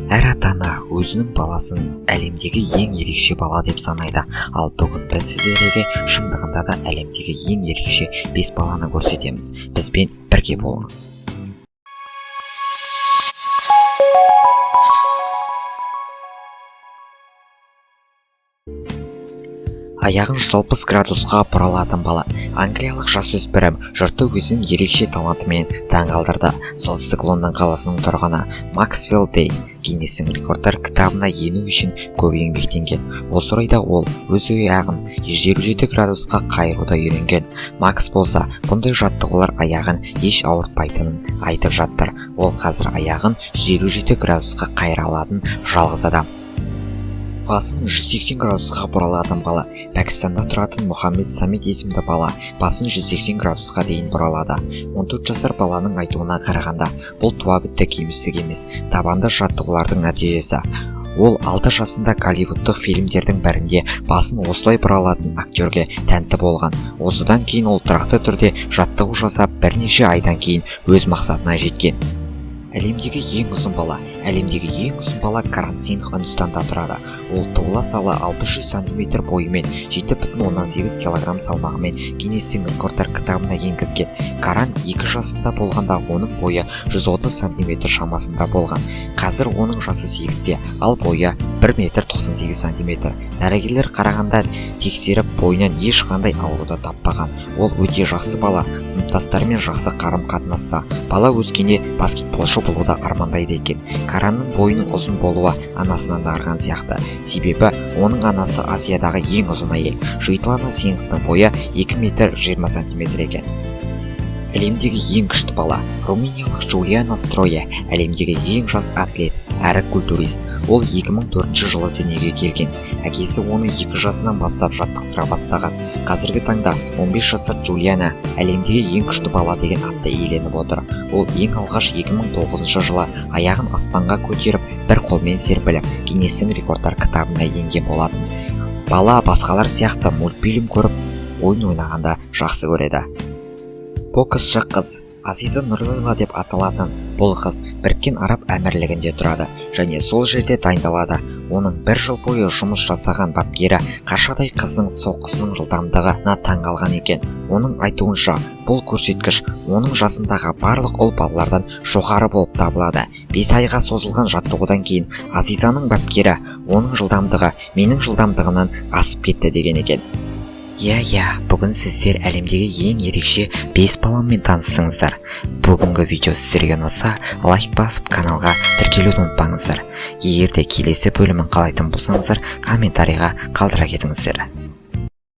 Әр ата-ана өзінің баласын әлемдегі ең ерекше бала деп санайды. Ал бүгін біз сіздерге шындығында да әлемдегі ең ерекше 5 баланы көрсетеміз. Бізбен бірге болыңыз. Аяғын 160 градусқа бұралатын бала. Англиялық жасөспірім жұртты өзінің ерекше талантымен таңғалдырды. Солтүстік Лондон қаласының тұрғыны Максвелл Дейн Гиннестің рекордтар кітабына ену үшін көп еңбектенген. Осы орайда ол өз аяғын 157 градусқа қайыруды үйренген. Макс болса, бұндай жаттығулар аяғын еш ауыртпайтынын айтып жатыр. Ол қазір аяғын 157 градусқа қайыра алатын жалғыз адам. Басын 180 градусқа бұралатын бала. Пәкістанда тұратын Мұхаммед Самид есімді бала басын 180 градусқа дейін бұралады. 14 жасар баланың айтуына қарағанда, бұл туа бітті кемістік емес, табанды жаттығулардың нәтижесі. Ол 6 жасында голливудтық фильмдердің бірінде басын осылай бұралатын актерге тәнті болған. Осыдан кейін ол тұрақты түрде жаттығу жасап, бірнеше айдан кейін өз мақсатына жеткен. Әлемдегі ең ұзын бала Каран Сингх Үндістанда тұрады. Ол туыла сала 600 см бойымен 7,8 кг салмағымен Гиннестің рекордтар кітабына енгізген. Каран 2 жасында болғанда оның бойы 130 см шамасында болған. Қазір оның жасы 8-де, ал бойы 1,98 см. Дәрігерлер қарағанда тексеріп, бойынан ешқандай ауруды таппаған. Ол өте жақсы бала, сыныптастарымен жақсы қарым-қатынаста. Бала өскенде баскетболшы болуды армандайды екен. Каранның бойының ұзын болуы анасынан ағарған сияқты. Себебі оның анасы Азиядағы ең ұзын әйел. Жуитлана Сингхтың бойы 2,20 см екен. Әлемдегі ең күшті бала румыниялық Джулиана Строя, әлемдегі ең жас атлет әрі культурист. Ол 2004 жылы дүниеге келген. Әкесі оны 2 жасынан бастап жаттықтыра бастаған. Қазіргі таңда 15 жасар Джулиана әлемдегі ең күшті бала деген атты иеленіп отыр. Ол ең алғаш 2009 жылы аяғын аспанға көтеріп, бір қолмен серпіліп, Гиннестің рекордтар кітабына енген болатын. Бала басқалар сияқты мультфильм көріп, ойын ойнағанда жақсы көреді. Боксшы қыз Азиза Нұрлыла деп аталатын бұл қыз Біріккен Араб Әмірлігінде тұрады және сол жерде дайындалады. Оның 1 жыл бойы жұмыс жасаған бапкері қаршадай қыздың соққысының жылдамдығына таңғалған екен. Оның айтуынша, бұл көрсеткіш оның жасындағы барлық ұл балалардан жоғары болып табылады. 5 айға созылған жаттығудан кейін Азизаның бапкері оның жылдамдығы менің жылдамдығымнан асып кетті деген екен. Бүгін сіздер әлемдегі ең ерекше 5 баламмен таныстыңыздар. Бүгінгі видео сіздерге ұнаса, лайк басып каналға тіркелуді ұмытпаңыздар. Егер де келесі бөлімін қалайтын болсаңыздар, комментарийға қалдыра кетіңіздер.